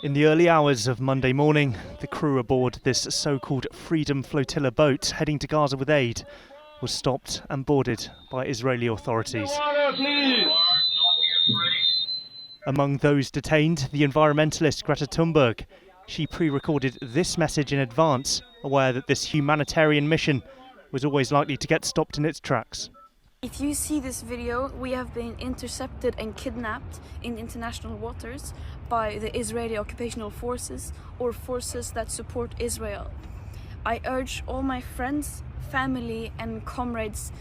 In the early hours of Monday morning, the crew aboard this so-called Freedom Flotilla boat heading to Gaza with aid was stopped and boarded by Israeli authorities. Among those detained, the environmentalist Greta Thunberg. She pre-recorded this message in advance, aware that this humanitarian mission was always likely to get stopped in its tracks. If you see this video, we have been intercepted and kidnapped in international waters by the Israeli occupational forces or forces that support Israel. I urge all my friends, family and comrades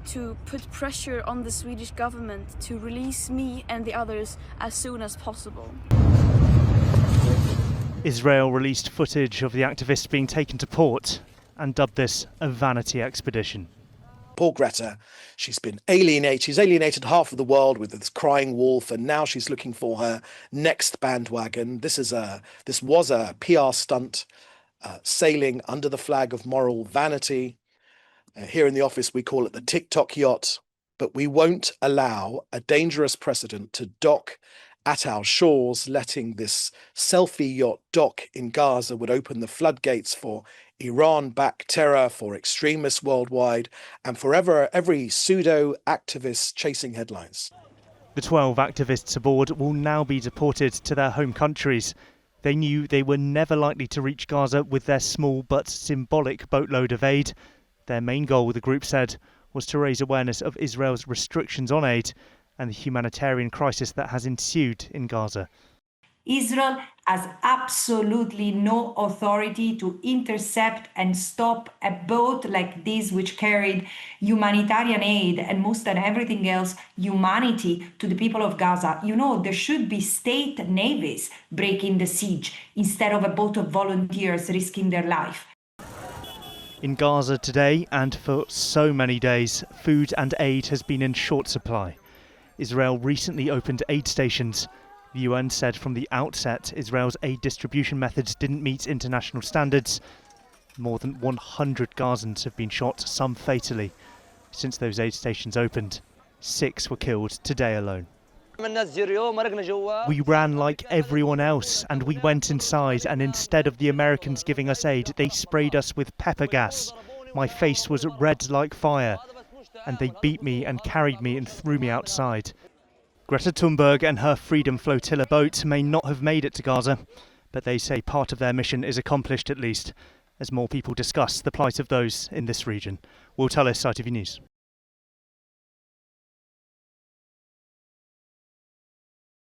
to put pressure on the Swedish government to release me and the others as soon as possible. Israel released footage of the activists being taken to port and dubbed this a vanity expedition. Poor Greta, she's alienated half of the world with this crying wolf, and now she's looking for her next bandwagon. This was a PR stunt, sailing under the flag of moral vanity. Here in the office, we call it the TikTok yacht, but we won't allow a dangerous precedent to dock at our shores. Letting this selfie yacht dock in Gaza would open the floodgates for Iran-backed terror, for extremists worldwide, and for every pseudo-activist chasing headlines. The 12 activists aboard will now be deported to their home countries. They knew they were never likely to reach Gaza with their small but symbolic boatload of aid. Their main goal, the group said, was to raise awareness of Israel's restrictions on aid and the humanitarian crisis that has ensued in Gaza. Israel has absolutely no authority to intercept and stop a boat like this, which carried humanitarian aid and most than everything else, humanity to the people of Gaza. You know, there should be state navies breaking the siege instead of a boat of volunteers risking their life. In Gaza today, and for so many days, food and aid has been in short supply. Israel recently opened aid stations. The UN said from the outset Israel's aid distribution methods didn't meet international standards. More than 100 Gazans have been shot, some fatally, since those aid stations opened. 6 were killed today alone. We ran like everyone else, and we went inside, and instead of the Americans giving us aid, they sprayed us with pepper gas. My face was red like fire, and they beat me and carried me and threw me outside. Greta Thunberg and her Freedom Flotilla boat may not have made it to Gaza, but they say part of their mission is accomplished at least, as more people discuss the plight of those in this region. Will Tullis, ITV News.